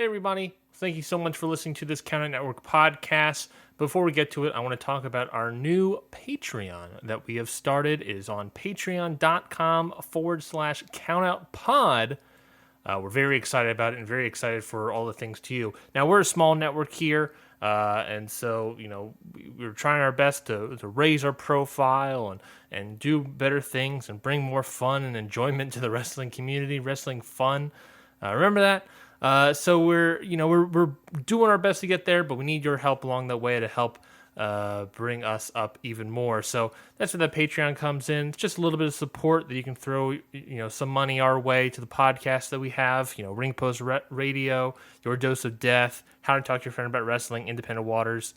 Hey everybody, thank you so much for listening to this Count Out Network podcast. Before we get to it, I want to talk about our new Patreon that we have started. It is on patreon.com/countoutpod. We're very excited about it and very excited for all the things to you. Now, we're a small network here, and so, we're trying our best to raise our profile and do better things and bring more fun and enjoyment to the wrestling community, wrestling fun. Remember that? So we're doing our best to get there, but we need your help along the way to help bring us up even more. So that's where the Patreon comes in. It's just a little bit of support that you can throw, some money our way to the podcast that we have. Ring Post Radio, Your Dose of Death, How to Talk to Your Friend About Wrestling, Independent Waters,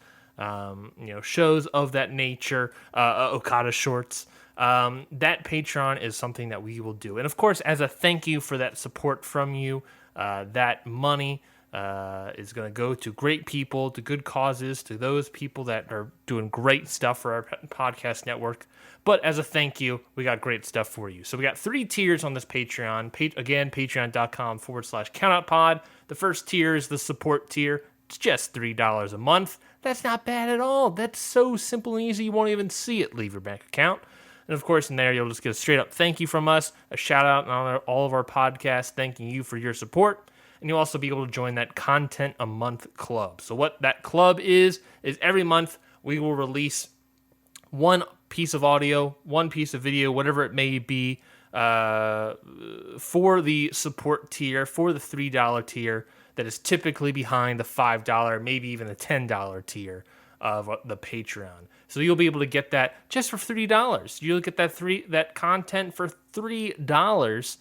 shows of that nature, Okada Shorts. That Patreon is something that we will do. And of course, as a thank you for that support from you, that money is going to go to great people, to good causes, to those people that are doing great stuff for our podcast network. But as a thank you, we got great stuff for you. So we got 3 tiers on this Patreon. Again, patreon.com/countoutpod. The first tier is the support tier. It's just $3 a month. That's not bad at all. That's so simple and easy, you won't even see it leave your bank account. And of course, in there, you'll just get a straight up thank you from us, a shout out on all of our podcasts, thanking you for your support. And you'll also be able to join that Content a Month Club. So what that club is every month we will release one piece of audio, one piece of video, whatever it may be, for the support tier, for the $3 tier that is typically behind the $5, maybe even the $10 tier of the Patreon. So you'll be able to get that just for $3. You'll get that content for $3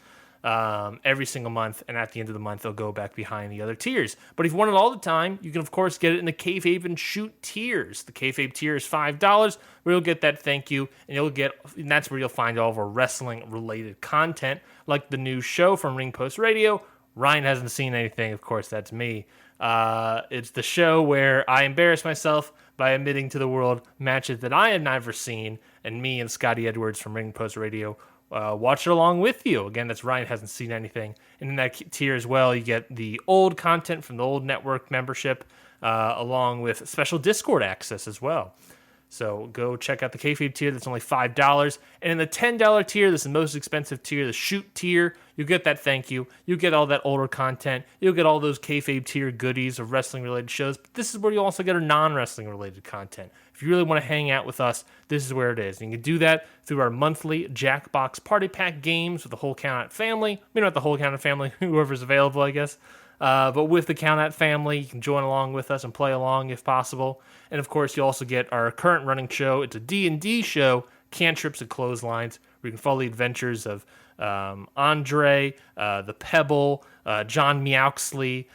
every single month, and at the end of the month, they'll go back behind the other tiers. But if you want it all the time, you can, of course, get it in the Kayfabe and Shoot tiers. The Kayfabe tier is $5, where you'll get that thank you, and that's where you'll find all of our wrestling-related content, like the new show from Ring Post Radio. Ryan hasn't seen anything, of course, that's me. It's the show where I embarrass myself by admitting to the world matches that I had never seen, and me and Scotty Edwards from Ring Post Radio watch it along with you. Again, that's Ryan hasn't seen anything. And in that tier as well, you get the old content from the old network membership, along with special Discord access as well. So go check out the Kayfabe tier. That's only $5. And in the $10 tier, this is the most expensive tier, the Shoot tier, you get that thank you. You get all that older content. You'll get all those Kayfabe tier goodies of wrestling-related shows. But this is where you also get our non-wrestling-related content. If you really want to hang out with us, this is where it is. And you can do that through our monthly Jackbox Party Pack games with the whole Count Out family. Maybe not the whole Count Out family, whoever's available, I guess. But with the Count Out family, you can join along with us and play along if possible. And of course, you also get our current running show. It's a D&D show, Cantrips and Clotheslines, where you can follow the adventures of Andre, the Pebble, John Meowxley,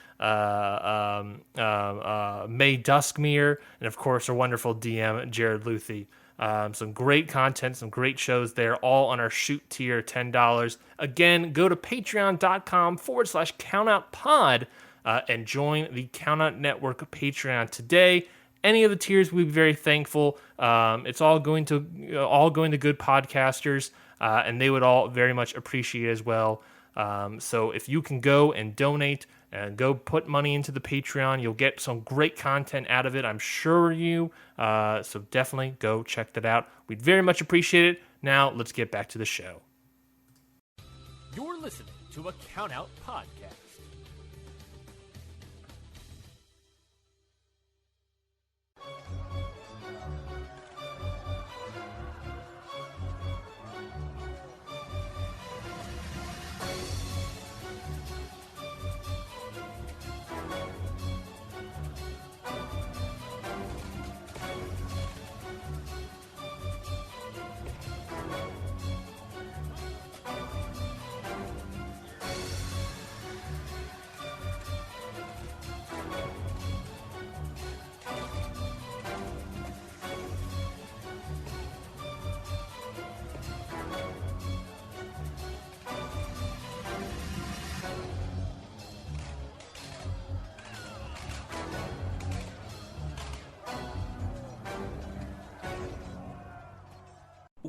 May Duskmere, and of course, our wonderful DM, Jared Luthi. Some great content, some great shows there, all on our Shoot tier, $10. Again, go to patreon.com/countoutpod and join the Count Out Network Patreon today. Any of the tiers, we'd be very thankful. It's all going to good podcasters, and they would all very much appreciate it as well. So if you can go and donate and go put money into the Patreon, you'll get some great content out of it, I'm sure you. So definitely go check that out. We'd very much appreciate it. Now, let's get back to the show. You're listening to a Count Out podcast.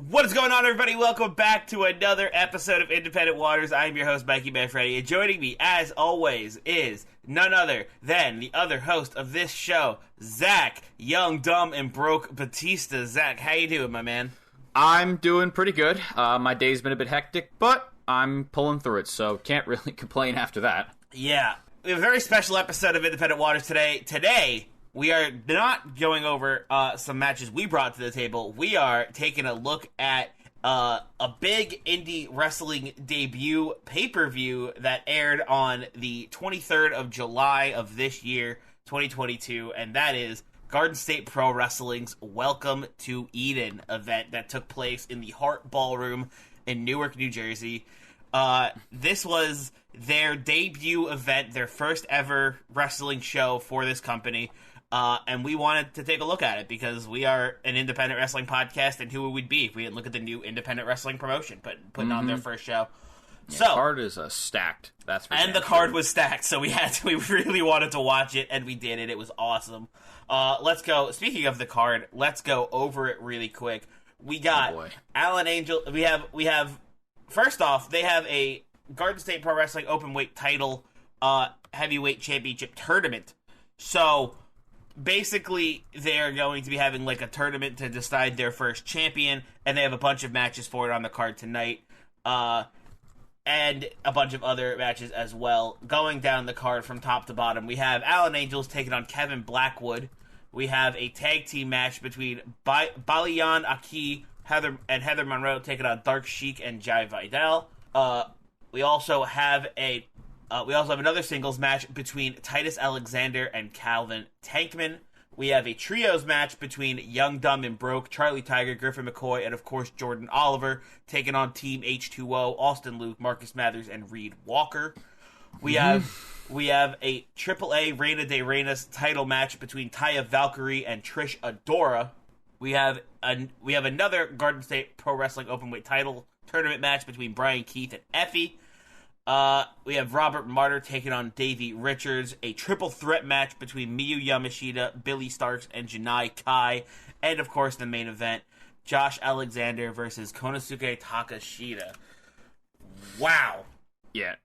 What is going on, everybody? Welcome back to another episode of Independent Waters. I'm your host, Mikey Manfredi, and joining me, as always, is none other than the other host of this show, Zach, young, dumb, and broke Batista. Zach, how you doing, my man? I'm doing pretty good. My day's been a bit hectic, but I'm pulling through it, so can't really complain after that. Yeah, we have a very special episode of Independent Waters today. Today, we are not going over some matches we brought to the table. We are taking a look at a big indie wrestling debut pay-per-view that aired on the 23rd of July of this year, 2022, and that is Garden State Pro Wrestling's Welcome to Eden event that took place in the Hart Ballroom in Newark, New Jersey. This was their debut event, their first ever wrestling show for this company. And we wanted to take a look at it because we are an independent wrestling podcast, and who would we be if we didn't look at the new independent wrestling promotion putting on their first show? Yeah, so the card is stacked. That's for and the card was stacked, so we really wanted to watch it, and we did it. It was awesome. Let's go. Speaking of the card, let's go over it really quick. We got Alan Angel. We have. First off, they have a Garden State Pro Wrestling Openweight title heavyweight championship tournament. So basically, they're going to be having like a tournament to decide their first champion, and they have a bunch of matches for it on the card tonight, and a bunch of other matches as well. Going down the card from top to bottom, we have Alan Angels taking on Kevin Blackwood. We have a tag team match between Balian, Aqui, Heather Monroe taking on Dark Sheik and Jai Vidal. We also have another singles match between Titus Alexander and Calvin Tankman. We have a trios match between Young, Dumb, and Broke, Charlie Tiger, Griffin McCoy, and of course Jordan Oliver taking on Team H2O, Austin Luke, Marcus Mathers, and Reed Walker. We have a AAA Reina de Reinas title match between Taiya, Valkyrie, and Tricia, Dora. We have another Garden State Pro Wrestling Openweight title tournament match between Brian Keith and Effie. We have Robert Martyr taking on Davey Richards, a triple threat match between Miyu Yamashita, Billy Starks, and Janai Kai, and of course the main event, Josh Alexander versus Konosuke Takashita. Wow. Yeah.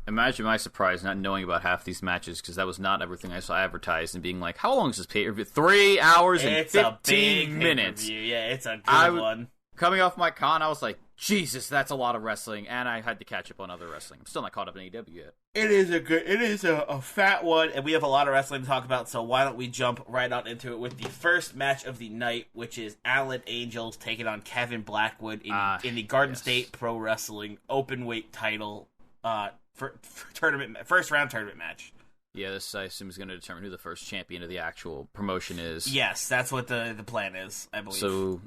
Imagine my surprise not knowing about half these matches, because that was not everything I saw advertised, and being like, how long is this pay-per-view? 3 hours and 15 minutes. Yeah, it's a good one. Coming off my con, I was like, Jesus, that's a lot of wrestling, and I had to catch up on other wrestling. I'm still not caught up in AEW yet. It is a fat one, and we have a lot of wrestling to talk about, so why don't we jump right on into it with the first match of the night, which is Alan Angels taking on Kevin Blackwood in the Garden State Pro Wrestling Openweight title for first round tournament match. Yeah, this I assume is going to determine who the first champion of the actual promotion is. Yes, that's what the plan is, I believe. So,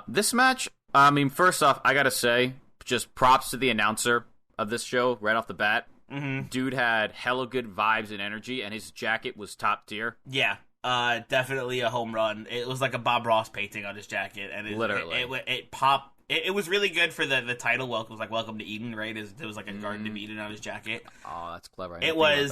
this match, I mean, first off, I gotta say, just props to the announcer of this show right off the bat. Mm-hmm. Dude had hella good vibes and energy, and his jacket was top tier. Yeah, definitely a home run. It was like a Bob Ross painting on his jacket, and it popped. It was really good for the title. Welcome was like Welcome to Eden, right? There was like a Garden of Eden on his jacket. Oh, that's clever. It was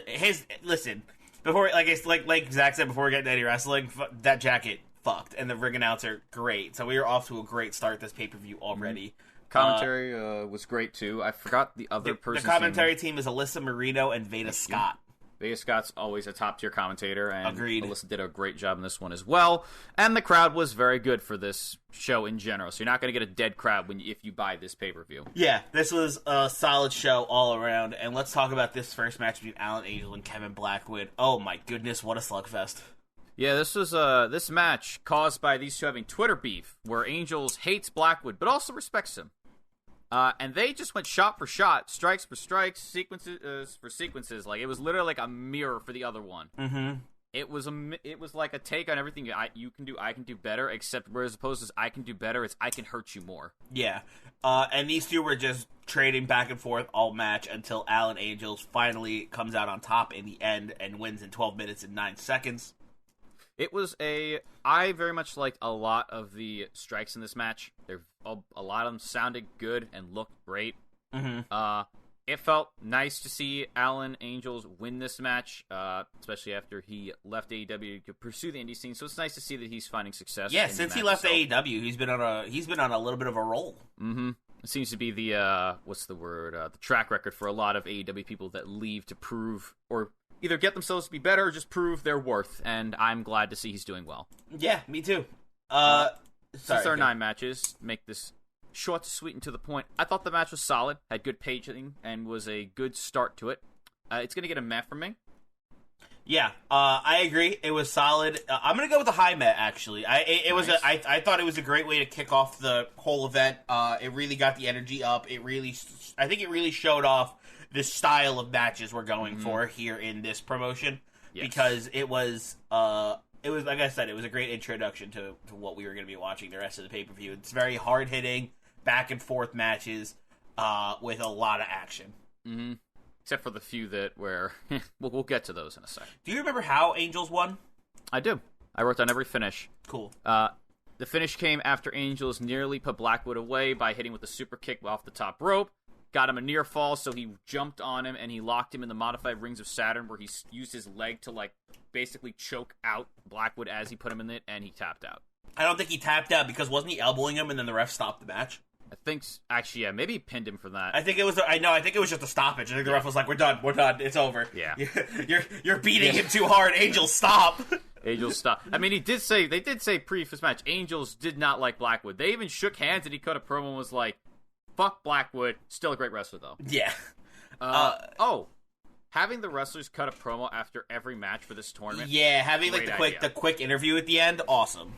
his. Listen, before like Zach said before we get to any wrestling, that jacket fucked, and the ring announcer great. So we were off to a great start this pay-per-view already. Commentary was great too. I forgot the other person. The commentary team is Alyssa Marino and Veda Scott. Veda Scott's always a top-tier commentator, and Agreed. Alyssa did a great job in this one as well. And the crowd was very good for this show in general, so you're not going to get a dead crowd if you buy this pay-per-view. Yeah, this was a solid show all around, and let's talk about this first match between Alan Angel and Kevin Blackwood. Oh my goodness, what a slugfest. Yeah, this was this match caused by these two having Twitter beef, where Angels hates Blackwood, but also respects him. And they just went shot for shot, strikes for strikes, sequences for sequences. Like, it was literally like a mirror for the other one. Mm-hmm. It was like a take on everything you can do, I can do better, except whereas opposed to I can do better, it's I can hurt you more. Yeah. And these two were just trading back and forth all match until Alan Angels finally comes out on top in the end and wins in 12 minutes and 9 seconds. It was I very much liked a lot of the strikes in this match. A lot of them sounded good and looked great. Mm-hmm. it felt nice to see Alan Angels win this match, especially after he left AEW to pursue the indie scene. So it's nice to see that he's finding success. Yeah, since he left AEW, he's been on a little bit of a roll. Mm-hmm. It seems to be the the track record for a lot of AEW people that leave to prove or either get themselves to be better or just prove their worth. And I'm glad to see he's doing well. Yeah, me too. Since there are 9 matches, make this short, sweet, and to the point. I thought the match was solid, had good pacing, and was a good start to it. It's going to get a meh from me. Yeah, I agree. It was solid. I'm going to go with a high met, actually. I thought it was a great way to kick off the whole event. It really got the energy up. I think it really showed off the style of matches we're going for here in this promotion. Yes. Because it was like I said, it was a great introduction to what we were going to be watching the rest of the pay-per-view. It's very hard-hitting, back-and-forth matches with a lot of action. Mm-hmm. Except for the few that were... we'll get to those in a second. Do you remember how Angels won? I do. I wrote down every finish. Cool. The finish came after Angels nearly put Blackwood away by hitting with a super kick off the top rope. Got him a near fall, so he jumped on him, and he locked him in the modified Rings of Saturn, where he used his leg to, basically choke out Blackwood as he put him in it, and he tapped out. I don't think he tapped out, because wasn't he elbowing him, and then the ref stopped the match? I think, actually, yeah, maybe he pinned him for that. I think it was just a stoppage. I think the ref was like, we're done, it's over. Yeah. You're beating him too hard, Angel, stop! Angels stop. I mean, they did say pre-this match, Angels did not like Blackwood. They even shook hands, and he cut a promo and was like, fuck Blackwood, still a great wrestler, though. Yeah. Having the wrestlers cut a promo after every match for this tournament. Yeah, having the quick interview at the end, awesome.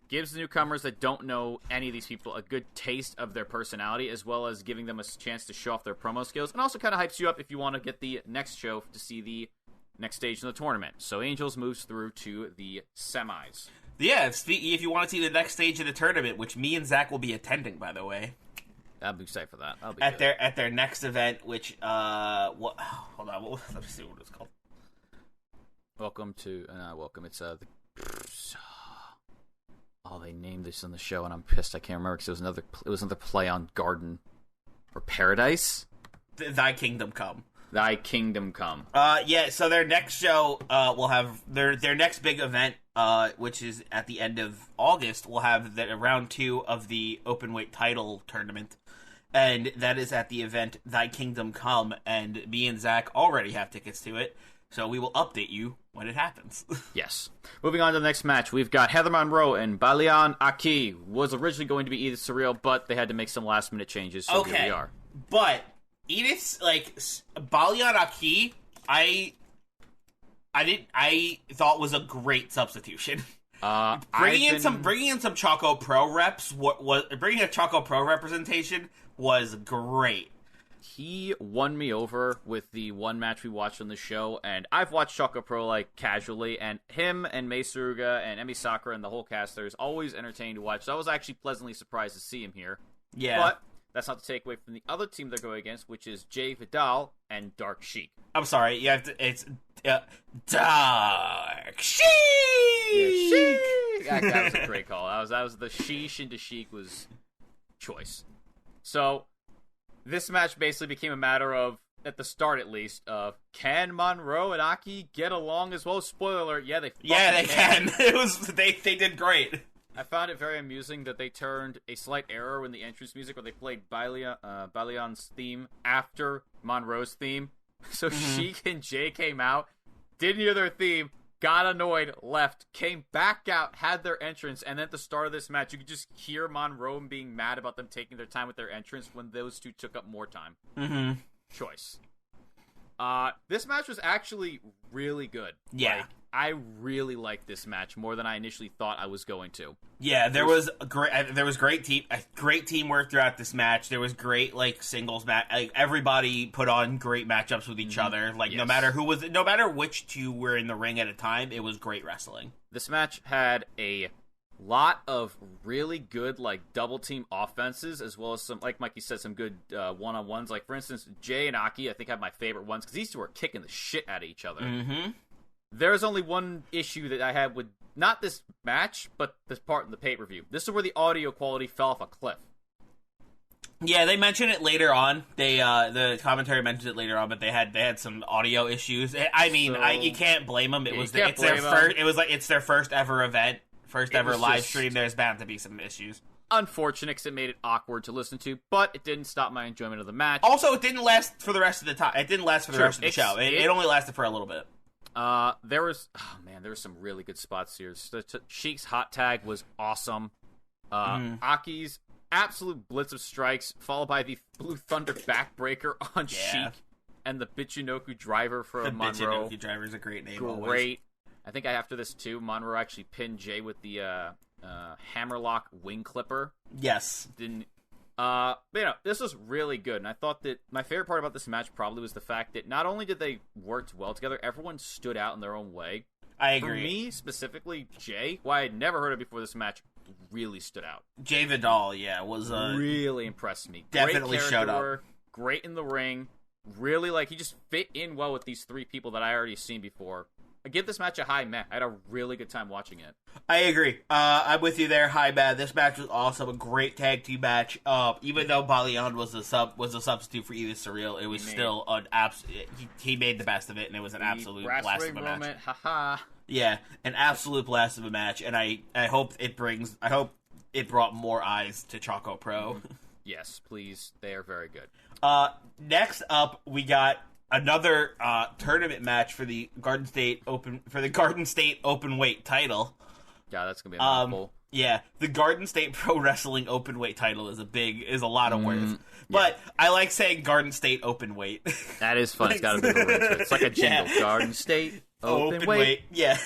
Gives the newcomers that don't know any of these people a good taste of their personality, as well as giving them a chance to show off their promo skills, and also kind of hypes you up if you want to get the next show to see the next stage in the tournament. So Angels moves through to the semis. Yeah, if you want to see the next stage of the tournament, which me and Zach will be attending, by the way. I'll be excited for that. At their next event, which hold on, let me see what it's called. Welcome to welcome. It's they named this on the show, and I'm pissed I can't remember because it was another play on Garden or Paradise. Thy Kingdom Come. Thy Kingdom Come. Yeah. So their next show will have their next big event, which is at the end of August. Will have round 2 of the openweight title tournament. And that is at the event Thy Kingdom Come, and me and Zach already have tickets to it, so we will update you when it happens. Yes. Moving on to the next match, we've got Heather Monroe and Balian Aqui. Was originally going to be Edith Surreal, but they had to make some last-minute changes, so here we are. But Edith's, Balian Aqui, I thought was a great substitution. Bringing in some Choco Pro reps, bringing a Choco Pro representation was great. He won me over with the one match we watched on the show, and I've watched Choco Pro casually, and him and Mei Suruga and Emi Sakura and the whole cast there is always entertaining to watch. So I was actually pleasantly surprised to see him here. Yeah, but that's not to take away from the other team they're going against, which is Jay Vidal and Dark Sheik. I'm sorry, you have to. It's Dark Sheik. Yeah, Sheik. That was a great call. That was the sheesh into Sheik was choice. So this match basically became a matter of, at the start at least, of can Monroe and Aqui get along as well? Spoiler alert, yeah, they can. They did great. I found it very amusing that they turned a slight error in the entrance music where they played Balian's theme after Monroe's theme. So Sheik and Jay came out, didn't hear their theme, got annoyed, left, came back out, had their entrance, and then at the start of this match, you could just hear Monroe being mad about them taking their time with their entrance when those two took up more time. Mm-hmm. Choice. This match was actually really good. Yeah. I really liked this match more than I initially thought I was going to. Yeah, there was great teamwork throughout this match. There was great singles match. Everybody put on great matchups with each other. Yes. No matter which two were in the ring at a time, it was great wrestling. This match had a lot of really good double team offenses, as well as some, like Mikey said, some good one-on-ones. For instance, Jay and Aqui, I think, have my favorite ones because these two were kicking the shit out of each other. Mm-hmm. There's only one issue that I had with not this match, but this part in the pay-per-view. This is where the audio quality fell off a cliff. Yeah, they mentioned it later on. The commentary mentioned it later on, but they had some audio issues. I mean, you can't blame them. It's their first ever event, first ever live stream. There's bound to be some issues. Unfortunate, because it made it awkward to listen to, but it didn't stop my enjoyment of the match. Also, it didn't last for the rest of the time. It didn't last for the rest of the show. It only lasted for a little bit. There were some really good spots here. Sheik's hot tag was awesome. Aki's absolute blitz of strikes, followed by the Blue Thunder backbreaker on Sheik, and the Bichinoku driver for Monroe. The Bichinoku driver is a great name. Great. Always. I think after this too, Monroe actually pinned Jay with the hammerlock wing clipper. Yes. But, this was really good, and I thought that my favorite part about this match probably was the fact that not only did they work well together, everyone stood out in their own way. I agree. For me, specifically, Jay, who I had never heard of before this match, really stood out. Jay Vidal, was really impressed me. Definitely great showed up. Great in the ring. Really, he just fit in well with these three people that I already seen before. I give this match a high meh. I had a really good time watching it. I agree. I'm with you there. High meh. This match was awesome. A great tag team match. Even though Balian was a substitute for Edith Surreal, it was still an absolute. He made the best of it, and it was an absolute blast of a match. Moment. Haha. Yeah, an absolute blast of a match, and I hope it brought more eyes to Choco Pro. Yes, please. They are very good. Next up, we got another tournament match for the Garden State Open Weight title. Yeah, that's gonna be a mouthful. Yeah, the Garden State Pro Wrestling Open Weight title is a lot of words. But I like saying Garden State Open Weight. That is fun. It's got a bit of a ring to it. It's like a jingle. Yeah. Garden State Open Weight. Yeah.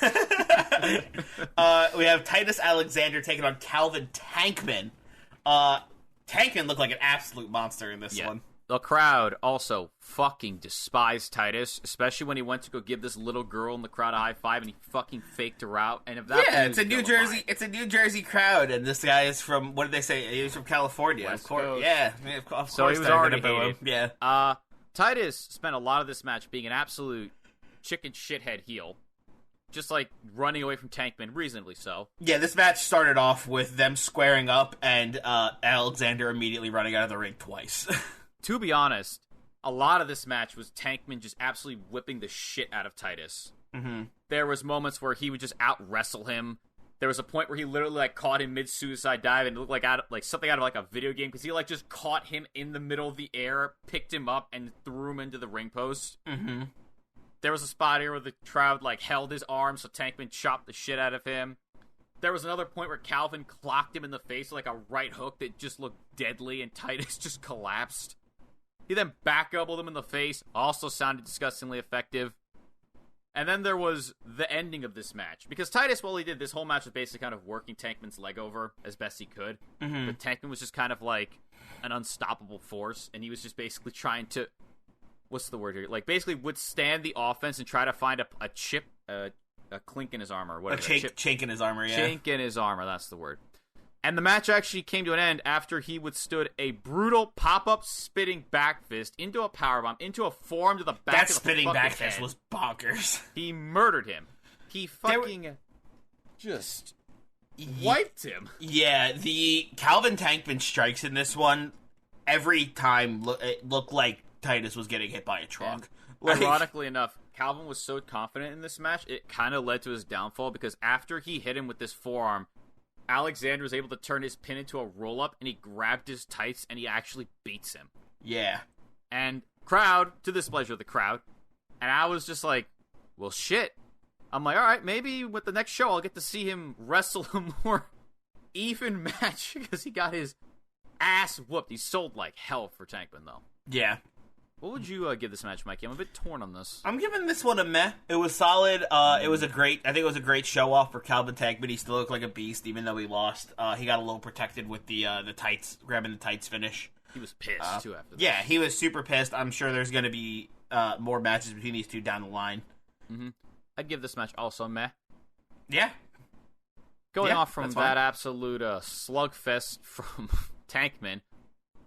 We have Titus Alexander taking on Calvin Tankman. Tankman looked like an absolute monster in this one. The crowd also fucking despised Titus, especially when he went to go give this little girl in the crowd a high five and he fucking faked her out. And if that it's a New Jersey, it's a New Jersey crowd, and this guy is from, what did they say? He was from California, West of course. Coast. Yeah, of course. So he was already hated. Yeah. Titus spent a lot of this match being an absolute chicken shithead heel. Just running away from Tankman, reasonably so. Yeah, this match started off with them squaring up and Alexander immediately running out of the ring twice. To be honest, a lot of this match was Tankman just absolutely whipping the shit out of Titus. Mm-hmm. There was moments where he would just out-wrestle him. There was a point where he literally caught him mid-suicide dive and it looked like something out of a video game because he just caught him in the middle of the air, picked him up, and threw him into the ring post. Mm-hmm. There was a spot here where the crowd held his arm so Tankman chopped the shit out of him. There was another point where Calvin clocked him in the face with a right hook that just looked deadly and Titus just collapsed. He then back elbowed him in the face, also sounded disgustingly effective. And then there was the ending of this match. Because Titus, while he did this whole match, was basically kind of working Tankman's leg over as best he could. Mm-hmm. But Tankman was just kind of an unstoppable force, and he was just basically trying to, what's the word here? Basically withstand the offense and try to find a chip, a clink in his armor, or whatever. A chink in his armor, yeah. Chink in his armor, that's the word. And the match actually came to an end after he withstood a brutal pop-up spitting back fist into a powerbomb, into a forearm to the back of the That spitting back fist was bonkers. He murdered him. He fucking just wiped him. Yeah, the Calvin Tankman strikes in this one, every time it looked like Titus was getting hit by a truck. Ironically enough, Calvin was so confident in this match, it kind of led to his downfall because after he hit him with this forearm, Alexander was able to turn his pin into a roll-up, and he grabbed his tights, and he actually beats him. Yeah. And crowd, to the displeasure of the crowd, and I was just well, shit. I'm all right, maybe with the next show I'll get to see him wrestle a more even match, because he got his ass whooped. He sold like hell for Tankman, though. Yeah. What would you give this match, Mikey? I'm a bit torn on this. I'm giving this one a meh. It was solid. It was I think it was a great show off for Calvin Tankman. He still looked like a beast, even though he lost. He got a little protected with the tights, grabbing the tights finish. He was pissed too after that. Yeah, he was super pissed. I'm sure there's going to be more matches between these two down the line. Mm-hmm. I'd give this match also a meh. Yeah. Going off from that absolute slugfest from Tankman,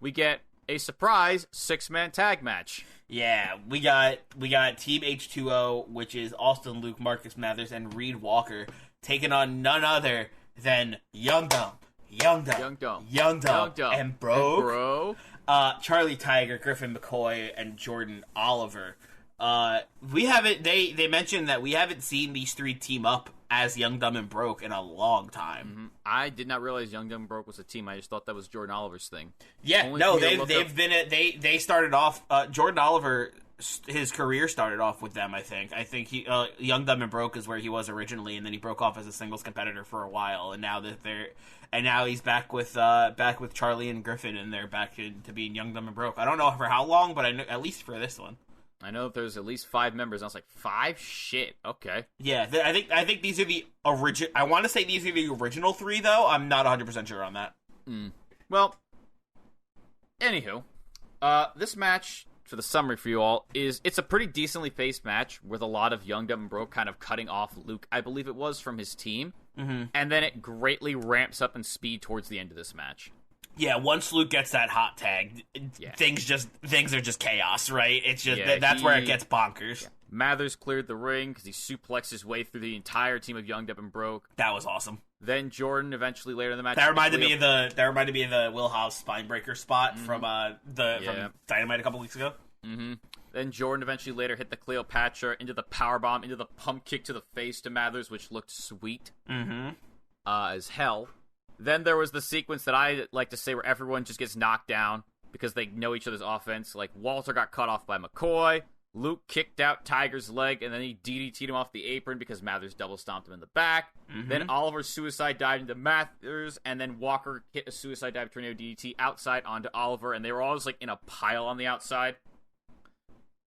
we get a surprise 6-man tag match. Yeah, we got Team H2O, which is Austin, Luke, Marcus Mathers, and Reed Walker, taking on none other than Young Dumb, and Broke. Charlie Tiger, Griffin McCoy, and Jordan Oliver. We haven't. They mentioned that we haven't seen these three team up as Young, Dumb, and Broke in a long time. Mm-hmm. I did not realize Young, Dumb, and Broke was a team. I just thought that was Jordan Oliver's thing. Yeah, no, they've been they started off. Jordan Oliver, his career started off with them. I think he Young, Dumb, and Broke is where he was originally, and then he broke off as a singles competitor for a while, and now he's back with Charlie and Griffin, and they're back to being Young, Dumb, and Broke. I don't know for how long, but I know at least for this one. I know that there's at least 5 members. I was like, 5? Shit. Okay. Yeah, I think these are the original. I want to say these are the original 3, though. I'm not 100% sure on that. Well, anywho, this match, for the summary for you all, it's a pretty decently paced match with a lot of Young, Dumb, and Broke kind of cutting off Luke, I believe it was, from his team. Mm-hmm. And then it greatly ramps up in speed towards the end of this match. Yeah, once Luke gets that hot tag, things are just chaos, right? It's just that's where it gets bonkers. Yeah. Mathers cleared the ring because he suplexed his way through the entire team of Young, Dumb, and Broke. That was awesome. Then Jordan eventually later in the match. That reminded me of the Will House Spinebreaker spot from Dynamite a couple weeks ago. Mm-hmm. Then Jordan eventually later hit the Cleopatra into the powerbomb, into the pump kick to the face to Mathers, which looked sweet as hell. Then there was the sequence that I like to say where everyone just gets knocked down because they know each other's offense. Like, Walter got cut off by McCoy, Luke kicked out Tiger's leg, and then he DDT'd him off the apron because Mathers double stomped him in the back. Mm-hmm. Then Oliver suicide dived into Mathers, and then Walker hit a suicide dive tornado DDT outside onto Oliver, and they were all just like in a pile on the outside.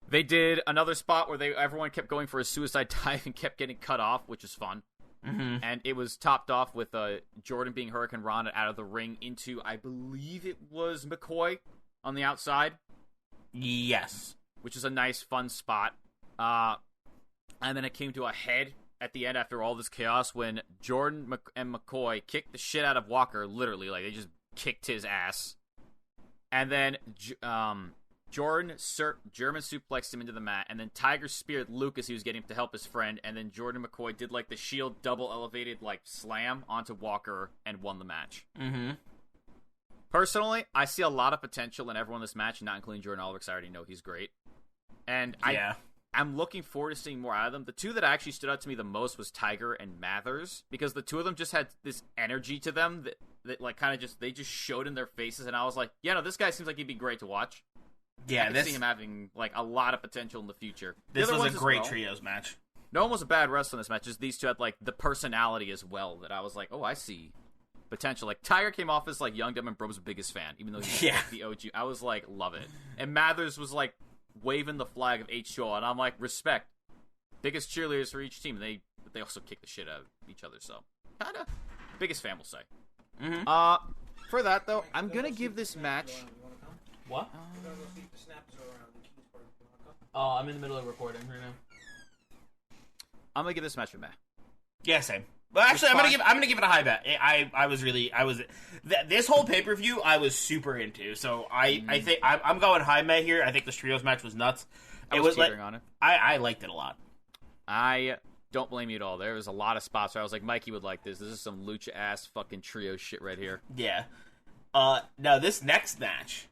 They did another spot where everyone kept going for a suicide dive and kept getting cut off, which is fun. Mm-hmm. And it was topped off with Jordan being Hurricane Rana out of the ring into, I believe it was McCoy on the outside. Yes. Which is a nice, fun spot. And then it came to a head at the end after all this chaos when Jordan and McCoy kicked the shit out of Walker, literally. Like, they just kicked his ass. And then Jordan German suplexed him into the mat, and then Tiger speared Luke as he was getting him to help his friend, and then Jordan McCoy did like the Shield double elevated like slam onto Walker and won the match. Mm-hmm. Personally, I see a lot of potential in everyone in this match, not including Jordan Oliver, because I already know he's great. And I'm looking forward to seeing more out of them. The two that actually stood out to me the most was Tiger and Mathers, because the two of them just had this energy to them that like kind of they just showed in their faces, and I was like, yeah, no, this guy seems like he'd be great to watch. Yeah, I can see him having like a lot of potential in the future. This was a great trios match. No one was a bad wrestler in this match. Just these two had like the personality as well that I was like, oh, I see potential. Like Tiger came off as like Young, Dumb, and Broke's biggest fan, even though he's like, the OG. I was like, love it. And Mathers was like waving the flag of H2O, and I'm like, respect. Biggest cheerleaders for each team. They also kick the shit out of each other, so kind of biggest fan will say. Mm-hmm. For that though, I'm gonna give this match. What? Oh, I'm in the middle of recording right now. I'm gonna give this match a meh. Yeah, same. Well, actually, I'm gonna give it a high bet. This whole pay-per-view I was super into. So I think I'm going high meh here. I think this trios match was nuts. I was teetering on it. I liked it a lot. I don't blame you at all. There was a lot of spots where I was like, Mikey would like this. This is some lucha ass fucking trio shit right here. Yeah. Now this next match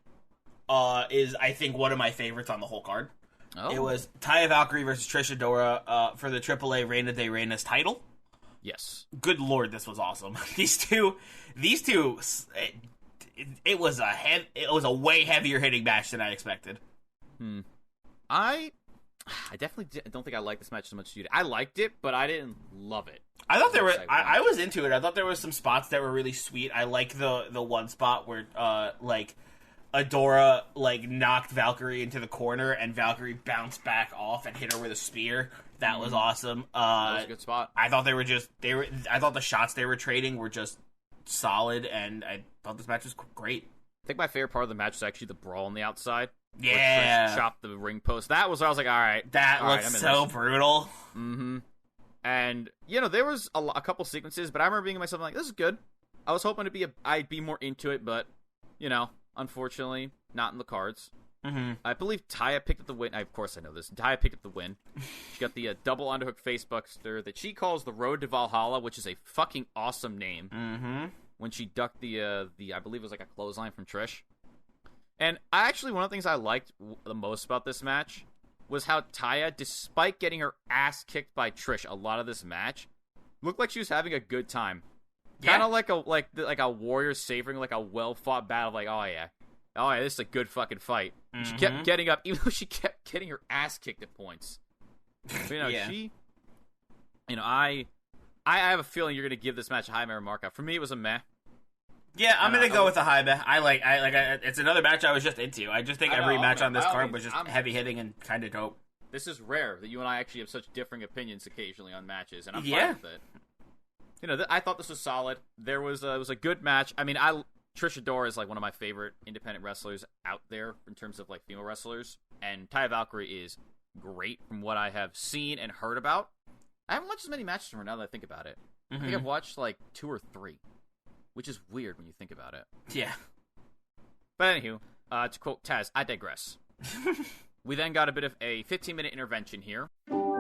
is I think one of my favorites on the whole card. Oh. It was Taiya Valkyrie versus Tricia Dora for the AAA Reina de Reinas title. Yes. Good lord, this was awesome. These two, it was a way heavier hitting match than I expected. I definitely don't think I liked this match as much as you did. I liked it, but I didn't love it. I thought I was into it. I thought there was some spots that were really sweet. I like the one spot where like Adora like knocked Valkyrie into the corner and Valkyrie bounced back off and hit her with a spear. That was awesome. That was a good spot. I thought I thought the shots they were trading were just solid, and I thought this match was great. I think my favorite part of the match was actually the brawl on the outside. Yeah, Trish chopped the ring post. That was where I was like, all right, that looks so brutal. Mm-hmm. And there was a couple sequences, but I remember being to myself like, this is good. I was hoping I'd be more into it, but unfortunately, not in the cards. Mm-hmm. I believe Taiya picked up the win. Of course I know this. Taiya picked up the win. She got the double underhook facebuster that she calls the Road to Valhalla, which is a fucking awesome name. Mm-hmm. When she ducked the I believe it was like a clothesline from Trish. And one of the things I liked the most about this match was how Taiya, despite getting her ass kicked by Trish a lot of this match, looked like she was having a good time. Kind of like a warrior savoring like a well-fought battle. Like, oh yeah, this is a good fucking fight. Mm-hmm. She kept getting up, even though she kept getting her ass kicked at points. But, I have a feeling you're gonna give this match a high merit markup. For me, it was a meh. Yeah, I'm gonna go with a high meh. It's another match I was just into. I just think every match on this card was just heavy hitting and kind of dope. This is rare that you and I actually have such differing opinions occasionally on matches, and I'm fine with it. I thought this was solid. It was a good match. I mean, Tricia Dora is like one of my favorite independent wrestlers out there in terms of like female wrestlers, and Taiya Valkyrie is great from what I have seen and heard about. I haven't watched as many matches from her now that I think about it. Mm-hmm. I think I've watched like 2 or 3, which is weird when you think about it. Yeah. But anywho, to quote Taz, I digress. We then got a bit of a 15-minute intervention here.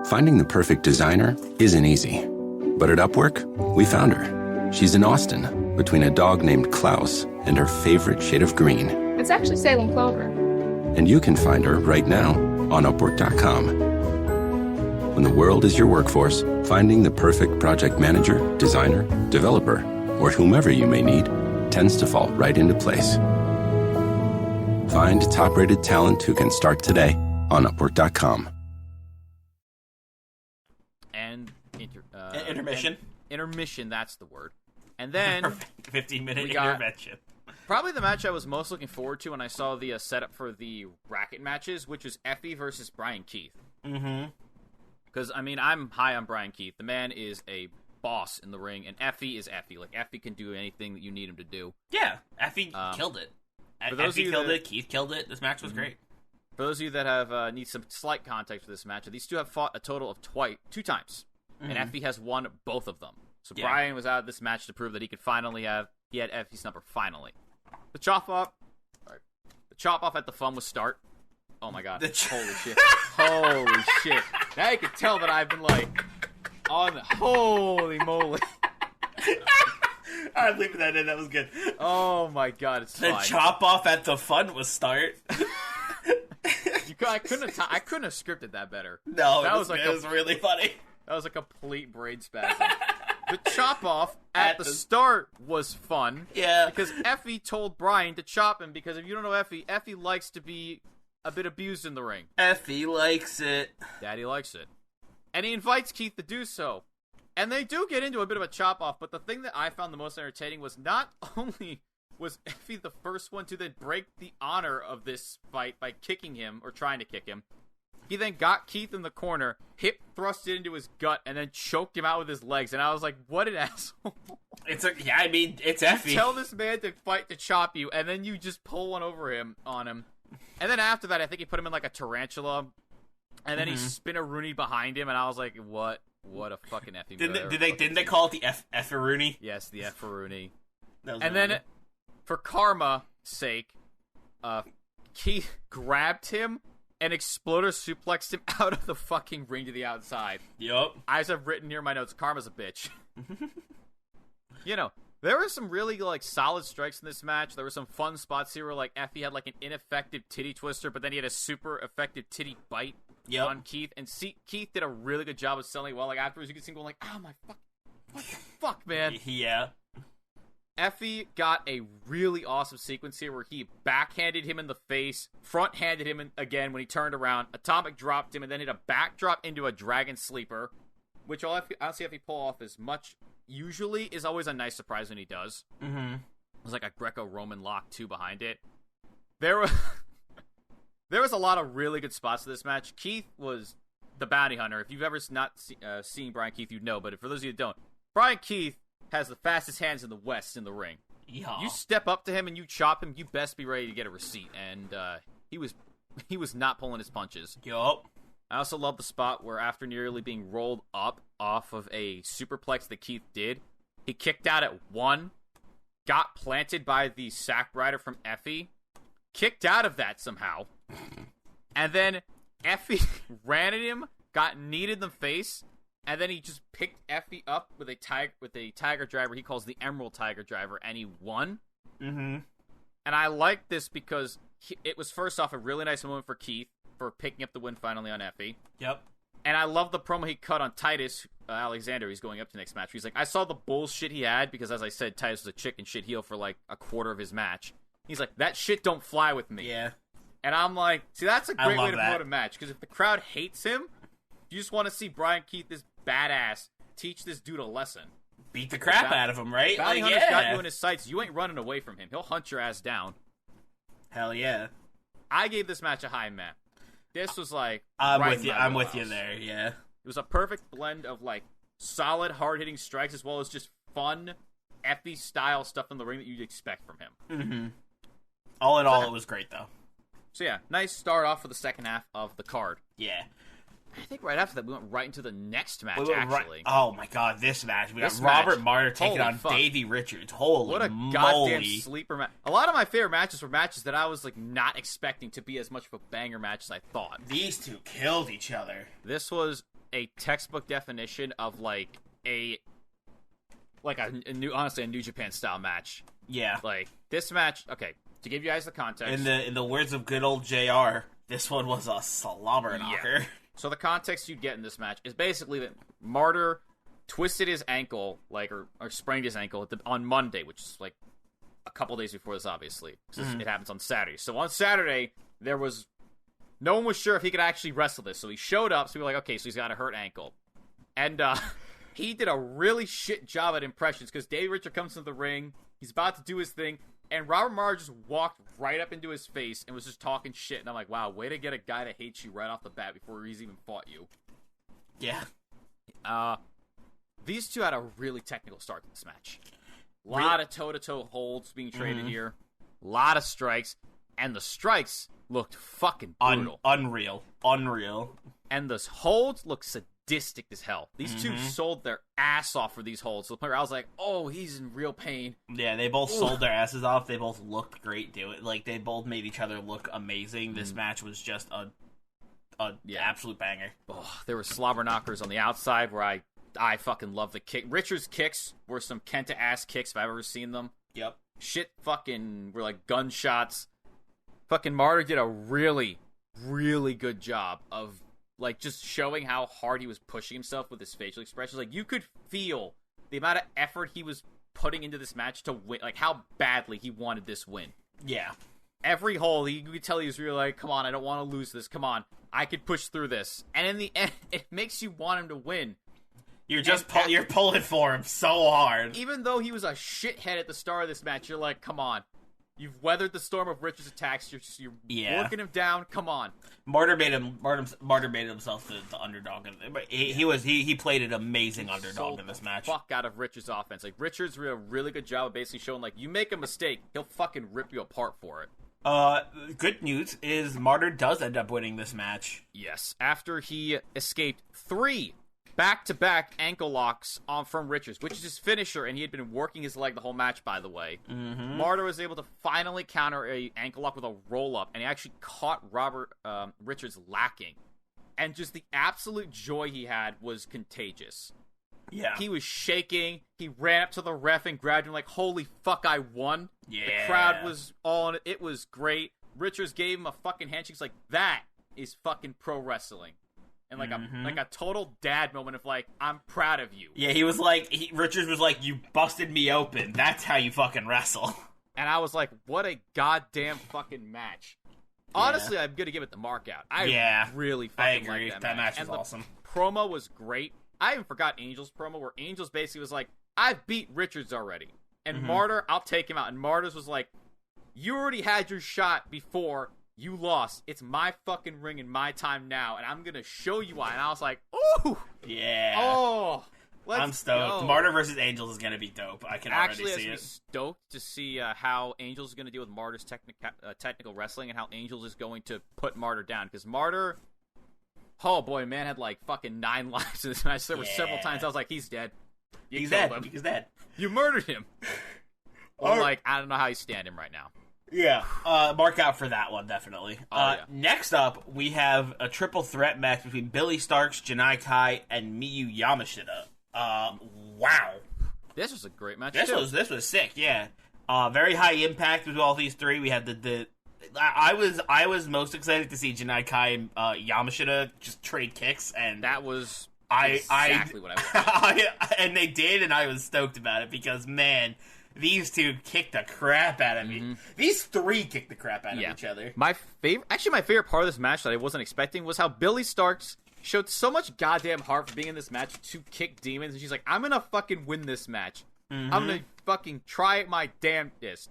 Finding the perfect designer isn't easy. But at Upwork, we found her. She's in Austin, between a dog named Klaus and her favorite shade of green. It's actually Salem Clover. And you can find her right now on Upwork.com. When the world is your workforce, finding the perfect project manager, designer, developer, or whomever you may need tends to fall right into place. Find top-rated talent who can start today on Upwork.com. And intermission. Intermission, that's the word. And then 15-minute intervention. Probably the match I was most looking forward to when I saw the setup for the bracket matches, which was Effie versus Brian Keith. Mm-hmm. Because, I mean, I'm high on Brian Keith. The man is a boss in the ring, and Effie is Effie. Like, Effie can do anything that you need him to do. Yeah, Effie killed it. Effie killed it, Keith killed it. This match was great. For those of you that have need some slight context for this match, these two have fought a total of 2 times, and Effie has won both of them. So Brian was out of this match to prove that he had Effie's number finally. The chop off at the fun was start. Oh my god! Holy shit! Holy shit! Now you can tell that I've been like on the holy moly. I'm leaving that in. That was good. Oh my god! It's the fine. Chop off at the fun was start. I couldn't have scripted that better. No, it was really funny. That was a complete brain spasm. The chop off at the start was fun. Yeah. Because Effie told Brian to chop him because if you don't know Effie likes to be a bit abused in the ring. Effie likes it. Daddy likes it. And he invites Keith to do so. And they do get into a bit of a chop off, but the thing that I found the most entertaining was not only was Effie the first one to then break the honor of this fight by kicking him, or trying to kick him, he then got Keith in the corner, hip thrusted into his gut, and then choked him out with his legs. And I was like, what an asshole. It's Effie. You tell this man to fight to chop you, and then you just pull one over him on him. And then after that, I think he put him in like a tarantula, and then he spin a Rooney behind him, and I was like, what a fucking Effie. Didn't they call it the F-a-Rooney? Yes, the F-a-Rooney. And then, for karma's sake, Keith grabbed him and exploder suplexed him out of the fucking ring to the outside. Yup. As I've written here in my notes, karma's a bitch. There were some really, solid strikes in this match. There were some fun spots here where, Effie had, an ineffective titty twister, but then he had a super effective titty bite on Keith. And Keith did a really good job of selling it well. Afterwards, you could see him going oh, my fuck. What the fuck, man? Yeah. Effie got a really awesome sequence here where he backhanded him in the face, front-handed him again when he turned around, atomic dropped him, and then hit a backdrop into a dragon sleeper, which I'll see Effie pull off as much usually is always a nice surprise when he does. Mm-hmm. There's a Greco-Roman lock, too, behind it. There was a lot of really good spots to this match. Keith was the bounty hunter. If you've ever not seen Brian Keith, you'd know, but for those of you who don't, Brian Keith has the fastest hands in the West in the ring. Yeah. You step up to him and you chop him, you best be ready to get a receipt. And he was not pulling his punches. Yup. I also love the spot where after nearly being rolled up off of a superplex that Keith did, he kicked out at 1, got planted by the sack rider from Effie, kicked out of that somehow, and then Effie ran at him, got kneed in the face, and then he just picked Effie up with a tiger driver he calls the Emerald Tiger Driver, and he won. Mm-hmm. And I like this because it was first off a really nice moment for Keith for picking up the win finally on Effie. Yep. And I love the promo he cut on Titus Alexander. He's going up to next match. He's like, I saw the bullshit he had because, as I said, Titus was a chicken shit heel for like a quarter of his match. He's like, that shit don't fly with me. Yeah. And I'm like, see, that's a great way to that. promote a match. Because if the crowd hates him, you just want to see Brian Keith, this badass, teach this dude a lesson. Beat the crap out of him, right? Bounty Hunter's got you in his sights. You ain't running away from him. He'll hunt your ass down. Hell yeah. I gave this match a high man. This was like I'm right with in you. my I'm with wheelhouse. you there. Yeah. It was a perfect blend of like solid, hard-hitting strikes as well as just fun, Effie style stuff in the ring that you'd expect from him. Mm-hmm. All in all, it was great though. So yeah, nice start off for the second half of the card. Yeah. I think right after that we went right into the next match. We went Actually, oh my god, this match! We got This Robert match. Martyr taking Holy on fuck. Davey Richards. Holy what a moly. goddamn sleeper match! A lot of my favorite matches were matches that I was like not expecting to be as much of a banger match as I thought. These two killed each other. This was a textbook definition of like a new, honestly, a New Japan style match. Yeah. Like this match. Okay, to give you guys the context. In the words of good old JR, this one was a slobber knocker. Yeah. So the context you'd get in this match is basically that Martyr twisted his ankle, like or sprained his ankle on Monday, which is like a couple days before this, obviously. 'Cause it happens on Saturday. So on Saturday, no one was sure if he could actually wrestle this. So he showed up. So we were like, okay, so he's got a hurt ankle, and he did a really shit job at impressions because Davey Richards comes into the ring. He's about to do his thing. And Robert Martyr just walked right up into his face and was just talking shit. And I'm like, wow, way to get a guy that hates you right off the bat before he's even fought you. Yeah. These two had a really technical start to this match. A lot of toe-to-toe holds being traded here. A lot of strikes. And the strikes looked fucking brutal. Unreal. And the holds looked sadistic as hell. These two sold their ass off for these holds. So I was like, oh, he's in real pain. Yeah, they both sold their asses off. They both looked great do it. Like, they both made each other look amazing. This match was just a absolute banger. Oh, there were slobber knockers on the outside where I fucking love the kick. Richards' kicks were some Kenta-ass kicks if I've ever seen them. Yep. Shit fucking were like gunshots. Fucking Martyr did a really, really good job of like just showing how hard he was pushing himself with his facial expressions. Like you could feel the amount of effort he was putting into this match to win, like how badly he wanted this win. Yeah. Every hole, you could tell he was really like, come on, I don't want to lose this. Come on, I could push through this. And in the end, it makes you want him to win. You're just you're pulling for him so hard. Even though he was a shithead at the start of this match, you're like, come on. You've weathered the storm of Richards' attacks. You're working him down. Come on. Martyr made himself the underdog. But he played an amazing underdog in this match. Fuck out of Richards' offense. Like Richards did a really good job of basically showing like you make a mistake, he'll fucking rip you apart for it. Good news is Martyr does end up winning this match. Yes, after he escaped 3 back-to-back ankle locks from Richards, which is his finisher, and he had been working his leg the whole match, by the way. Mm-hmm. Martyr was able to finally counter a ankle lock with a roll-up, and he actually caught Richards lacking. And just the absolute joy he had was contagious. Yeah. He was shaking. He ran up to the ref and grabbed him like, holy fuck, I won. Yeah. The crowd was all on it. It was great. Richards gave him a fucking handshake. He's like, that is fucking pro wrestling. And like a total dad moment of like, I'm proud of you. Yeah, he was like, Richards was like, you busted me open. That's how you fucking wrestle. And I was like, what a goddamn fucking match. Yeah. Honestly, I'm gonna give it the mark out. I really fucking agree. Like that match was and awesome. The promo was great. I even forgot Angel's promo where Angel's basically was like, I've beat Richards already. And Martyr, I'll take him out. And Martyr's was like, you already had your shot before. You lost. It's my fucking ring and my time now, and I'm gonna show you why. And I was like, ooh, yeah. Oh, I'm stoked. Go. Martyr versus Angels is gonna be dope. I can already see it. Stoked to see how Angels is gonna deal with Martyr's technical wrestling and how Angels is going to put Martyr down because Martyr, oh boy, man had like fucking 9 lives in this match. There were several times I was like, he's dead. He's dead. He's dead. You murdered him. Or like, I don't know how you stand him right now. Yeah, mark out for that one, definitely. Next up, we have a triple threat match between Billy Starks, Janai Kai, and Miyu Yamashita. Wow. This was a great match, This was sick, yeah. Very high impact with all these three. We had the I was most excited to see Janai Kai and Yamashita just trade kicks, and That was exactly what I wanted. And they did, and I was stoked about it because, man, these two kicked the crap out of me. These three kicked the crap out of each other. My favorite part of this match that I wasn't expecting was how Billie Starkz showed so much goddamn heart for being in this match to kick demons, and she's like, I'm gonna fucking win this match. I'm gonna fucking try my damnedest.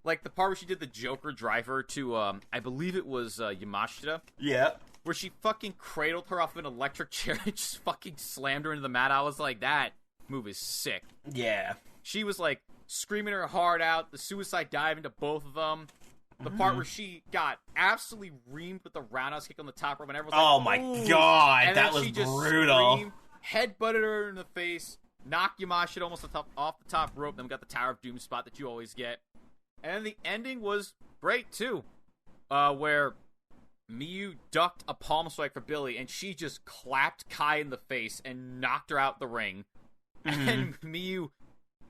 Like the part where she did the Joker driver to, I believe it was Yamashita. Yeah. Where she fucking cradled her off of an electric chair and just fucking slammed her into the mat. I was like, that move is sick. Yeah. She was like screaming her heart out, the suicide dive into both of them. The part where she got absolutely reamed with the roundhouse kick on the top rope, and everyone's like, oh my god, and that was she just brutal. Screamed, headbutted her in the face, knocked Yamashita almost off the top rope. Then we got the Tower of Doom spot that you always get. And the ending was great too, where Miyu ducked a palm strike for Billie, and she just clapped Kai in the face and knocked her out the ring. And Miyu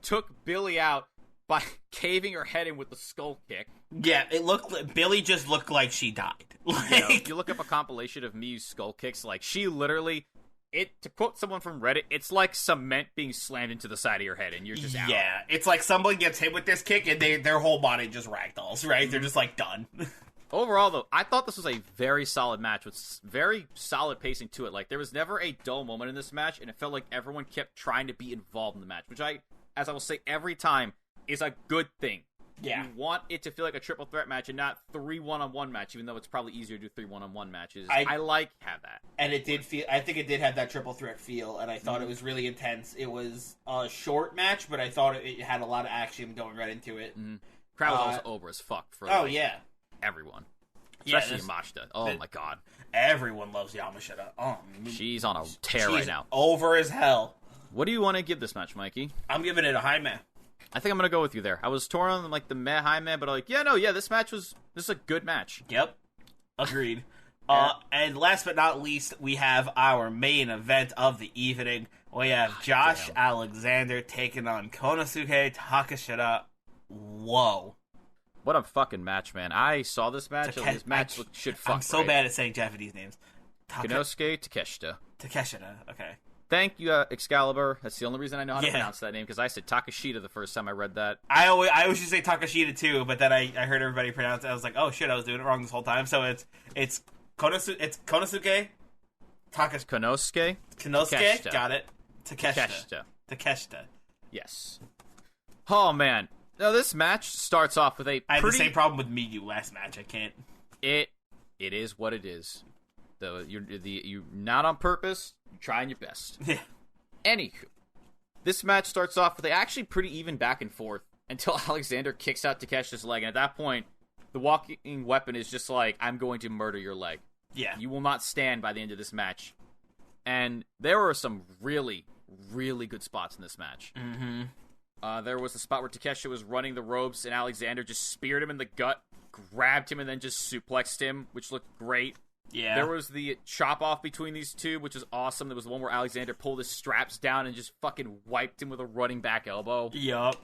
took Billie out by caving her head in with the skull kick. Yeah, it looked like Billie just looked like she died. If you look up a compilation of Miyu's skull kicks, like she literally, to quote someone from Reddit, it's like cement being slammed into the side of your head, and you're just out. Yeah, it's like someone gets hit with this kick, and their whole body just ragdolls, right? They're just like done. Overall, though, I thought this was a very solid match with very solid pacing to it. Like, there was never a dull moment in this match, and it felt like everyone kept trying to be involved in the match, which as I will say every time, is a good thing. Yeah. You want it to feel like a triple threat match and not 3 1-on-1 match, even though it's probably easier to do 3 1-on-1 matches. I have that. And it did feel, I think it did have that triple threat feel, and I thought it was really intense. It was a short match, but I thought it had a lot of action going right into it. Crowd was also over as fuck for everyone. Especially Yamashita. Oh my god. Everyone loves Yamashita. Oh, she's on a tear right now. Over as hell. What do you want to give this match, Mikey? I'm giving it a high meh. I think I'm gonna go with you there. I was torn on like the meh high meh, but I'm like, this is a good match. Yep. Agreed. And last but not least, we have our main event of the evening. We have Josh Alexander taking on Konosuke Takeshita. Whoa. What a fucking match, man. I saw this match, and this match should fuck. I'm so bad at saying Japanese names. Konosuke Takeshita. Takeshita, okay. Thank you, Excalibur. That's the only reason I know how to pronounce that name, because I said Takeshita the first time I read that. I always used to say Takeshita too, but then I heard everybody pronounce it. I was like, oh shit, I was doing it wrong this whole time. So it's Konosuke Konosuke? Takeshita. Got it. Takeshita. Yes. Oh man. Now this match starts off with I had the same problem with Miyu last match. I can't. It is what it is. Though you're not on purpose. You're trying your best. Yeah. Anywho, this match starts off with actually pretty even back and forth until Alexander kicks out Takeshita's leg, and at that point, the walking weapon is just like, I'm going to murder your leg. Yeah. You will not stand by the end of this match. And there were some really, really good spots in this match. There was the spot where Takeshita was running the ropes, and Alexander just speared him in the gut, grabbed him, and then just suplexed him, which looked great. Yeah. There was the chop off between these two, which was awesome. There was the one where Alexander pulled his straps down and just fucking wiped him with a running back elbow. Yup.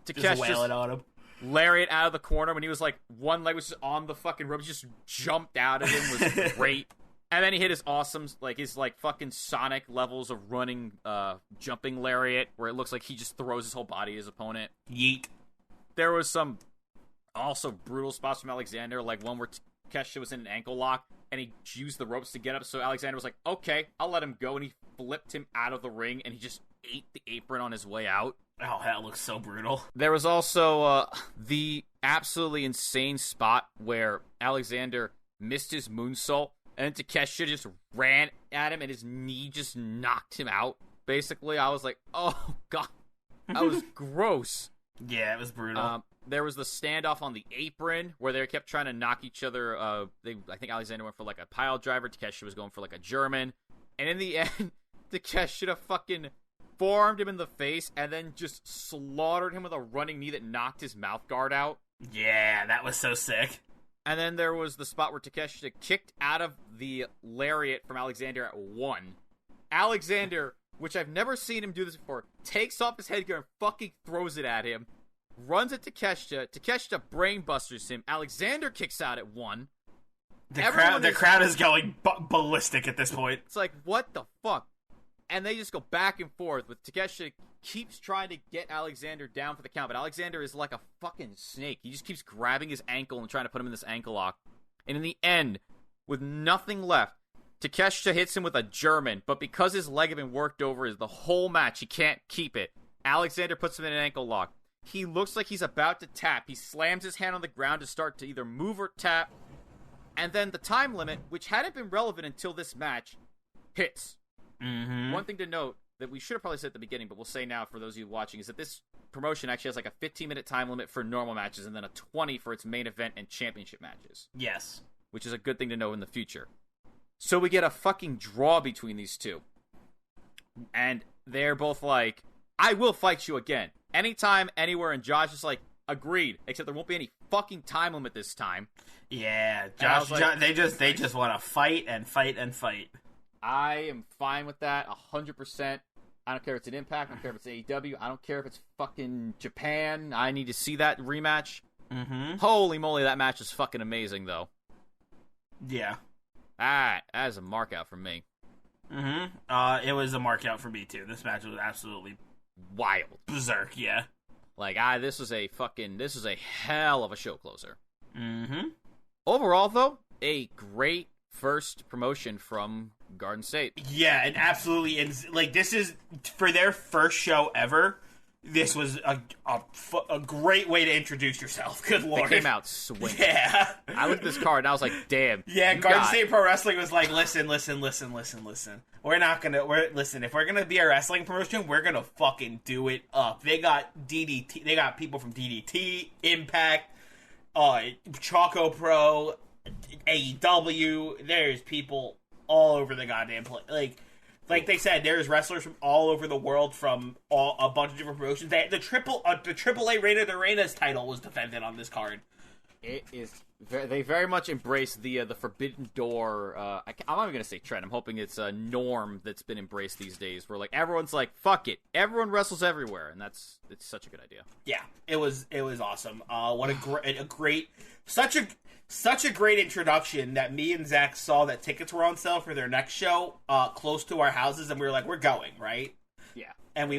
Takeshita just wailing on him. Lariat out of the corner when he was like, one leg was just on the fucking ropes, just jumped out at him, was great. And then he hit his fucking Sonic levels of running, jumping lariat, where it looks like he just throws his whole body at his opponent. Yeet. There was some also brutal spots from Alexander, like one where Takeshita was in an ankle lock, and he used the ropes to get up, so Alexander was like, okay, I'll let him go, and he flipped him out of the ring, and he just ate the apron on his way out. Oh, that looks so brutal. There was also the absolutely insane spot where Alexander missed his moonsault, and Takeshita just ran at him, and his knee just knocked him out, basically. I was like, oh, God. That was gross. Yeah, it was brutal. There was the standoff on the apron, where they kept trying to knock each other. I think Alexander went for, like, a pile driver. Takeshita was going for, like, a German. And in the end, Takeshita fucking forearmed him in the face, and then just slaughtered him with a running knee that knocked his mouth guard out. Yeah, that was so sick. And then there was the spot where Takeshita kicked out of the lariat from Alexander at 1. Alexander, which I've never seen him do this before, takes off his headgear and fucking throws it at him. runs at Takeshita. Takeshita brainbusters him. Alexander kicks out at 1. The crowd is going ballistic at this point. It's like, what the fuck? And they just go back and forth with Takeshita keeps trying to get Alexander down for the count, but Alexander is like a fucking snake. He just keeps grabbing his ankle and trying to put him in this ankle lock. And in the end, with nothing left, Takeshita hits him with a German, but because his leg had been worked over the whole match, he can't keep it. Alexander puts him in an ankle lock. He looks like he's about to tap. He slams his hand on the ground to start to either move or tap. And then the time limit, which hadn't been relevant until this match, hits. Mm-hmm. One thing to note that we should have probably said at the beginning, but we'll say now for those of you watching, is that this promotion actually has like a 15-minute time limit for normal matches and then a 20 for its main event and championship matches. Yes. Which is a good thing to know in the future. So we get a fucking draw between these two. And they're both like, I will fight you again. Anytime, anywhere, and Josh is like, agreed, except there won't be any fucking time limit this time. Yeah, Josh, they just want to fight and fight and fight. I am fine with that, 100%. I don't care if it's an Impact, I don't care if it's AEW, I don't care if it's fucking Japan. I need to see that rematch. Mm-hmm. Holy moly, that match is fucking amazing, though. Yeah. That is a mark out for me. Mm-hmm. It was a mark out for me, too. This match was absolutely wild. Berserk, yeah. Like, this is a hell of a show closer. Mm-hmm. Overall, though, a great first promotion from Garden State. Yeah, and absolutely, like, this is, for their first show ever, this was a great way to introduce yourself. Good lord. They came out swinging. Yeah. I looked at this card and I was like, damn. Yeah, Garden State Pro Wrestling was like, listen. Listen, if we're gonna be a wrestling promotion, we're gonna fucking do it up. They got DDT, they got people from DDT, Impact, Choco Pro, AEW, there's people all over the goddamn place. Like they said, there's wrestlers from all over the world from a bunch of different promotions. The AAA Reina de Reinas title was defended on this card. It is. They very much embrace the Forbidden Door. I'm not even gonna say trend. I'm hoping it's a norm that's been embraced these days, where like everyone's like, "Fuck it, everyone wrestles everywhere," and it's such a good idea. Yeah, it was awesome. What such a great introduction that me and Zach saw that tickets were on sale for their next show close to our houses, and we were like, we're going, right? Yeah. And we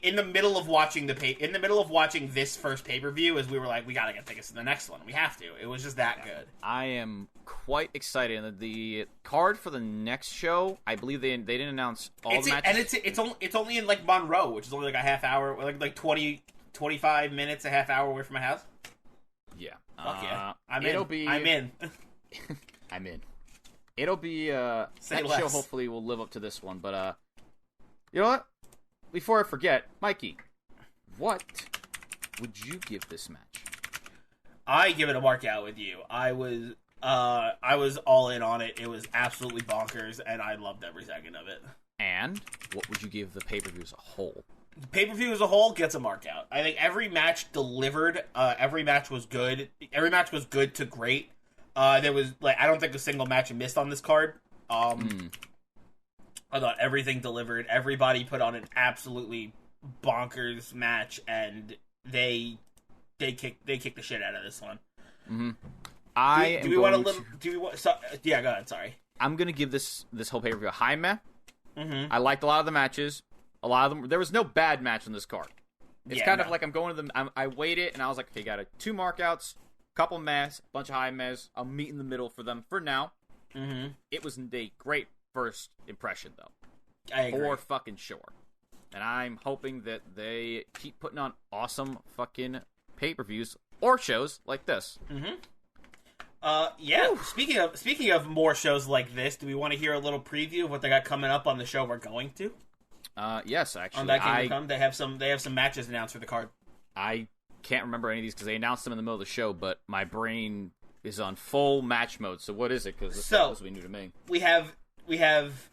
in the middle of watching this first pay-per-view, as we were like, we gotta get tickets to the next one. We have to. It was just that good. I am quite excited. And the card for the next show, I believe they didn't announce all the matches. And it's only in like Monroe, which is only like a half hour, like 20, 25 minutes, a half hour away from my house. Yeah. Fuck yeah. I'm in. I'm in. It'll be next show hopefully will live up to this one, but you know what? Before I forget, Mikey, what would you give this match? I give it a mark out with you. I was all in on it. It was absolutely bonkers, and I loved every second of it. And what would you give the pay-per-view as a whole? The pay-per-view as a whole gets a mark out. I think every match delivered. Every match was good. Every match was good to great. There was I don't think a single match missed on this card. I thought everything delivered. Everybody put on an absolutely bonkers match, and they kicked the shit out of this one. Mm-hmm. Yeah, go ahead. Sorry. I'm gonna give this whole pay-per-view a high meh. Mm-hmm. I liked a lot of the matches. A lot of them. There was no bad match on this card. It's of like I'm going to them. I weighed it, and I was like, okay, got 2 markouts, couple mehs, bunch of high mehs. I'll meet in the middle for them for now. Mm-hmm. It was a great first impression, though. I agree. For fucking sure. And I'm hoping that they keep putting on awesome fucking pay-per-views or shows like this. Mm-hmm. Yeah. Whew. Speaking of more shows like this, do we want to hear a little preview of what they got coming up on the show we're going to? Yes, actually. On that Kingdom Come, they have some matches announced for the card. I can't remember any of these because they announced them in the middle of the show, but my brain is on full match mode. So what is it? Because this will be new to me. We have.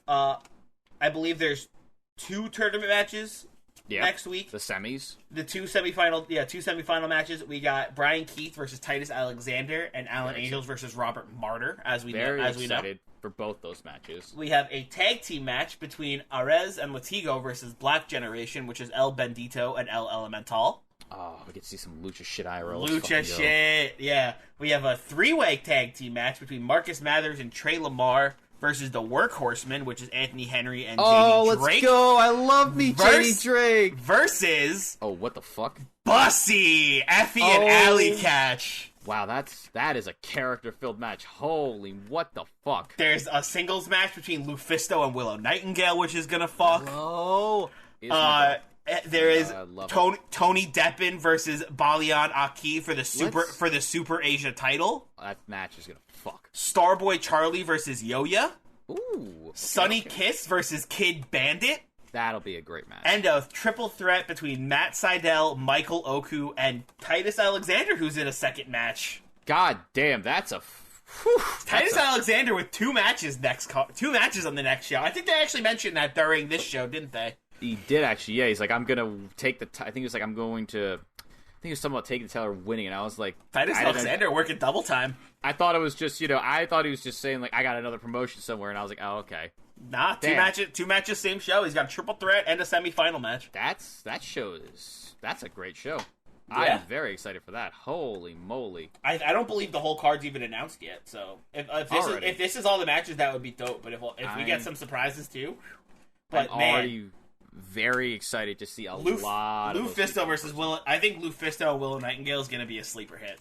I believe there's 2 tournament matches next week. The semis. The two semifinal matches. We got Brian Keith versus Titus Alexander and Alan Angels versus Robert Martyr, as we know. for both those matches. We have a tag team match between Arez and Latigo versus Black Generation, which is El Bendito and El Elemental. Oh, we get to see some Lucha shit IRL. Lucha shit, yeah. We have a 3-way tag team match between Marcus Mathers and Trey Lamar versus the Workhorsemen, which is Anthony Henry and JD Drake. Let's go! I love me JD Drake! Versus... Oh, what the fuck? Bussy! Effie and Alley Catch. Wow, that is a character-filled match. Holy, what the fuck? There's a singles match between Lufisto and Willow Nightingale, which is gonna fuck. Oh! There is Tony Deppen versus Balian Aqui for the Super Asia title. That match is gonna fuck. Starboy Charlie versus Yoya. Ooh. Sunny Kiss versus Kid Bandit. That'll be a great match. And a triple threat between Matt Sydal, Michael Oku, and Titus Alexander, who's in a second match. God damn, that's a... Titus Alexander with two matches on the next show. I think they actually mentioned that during this show, didn't they? He did actually, yeah. He's like, I'm gonna take the... I think he was like, I'm going to... I think it was something about taking the Taylor winning, and I was like... Titus Alexander working double time. I thought it was just, I thought he was just saying, like, I got another promotion somewhere, and I was like, oh, okay. Nah, two matches, same show. He's got a triple threat and a semifinal match. That's a great show. Yeah. I am very excited for that. Holy moly. I don't believe the whole card's even announced yet, so if this is all the matches, that would be dope, but if we get some surprises too... But I'm already very excited to see a lot of Lufisto versus Willow. I think Lufisto and Willow Nightingale is going to be a sleeper hit.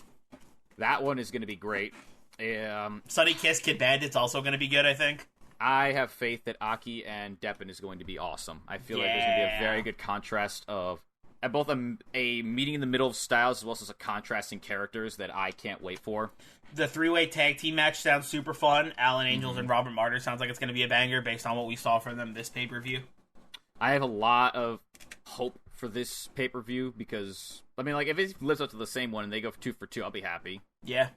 That one is going to be great. Sunny Kiss Kid Bandit's also going to be good, I think. I have faith that Aqui and Deppen is going to be awesome. I feel like there's going to be a very good contrast of both a meeting in the middle of styles as well as a contrasting characters that I can't wait for. The 3-way tag team match sounds super fun. Alan Angels and Robert Martyr sounds like it's going to be a banger based on what we saw from them this pay-per-view. I have a lot of hope for this pay-per-view because, I mean, like, if it lives up to the same one and they go 2 for 2, I'll be happy. Yeah.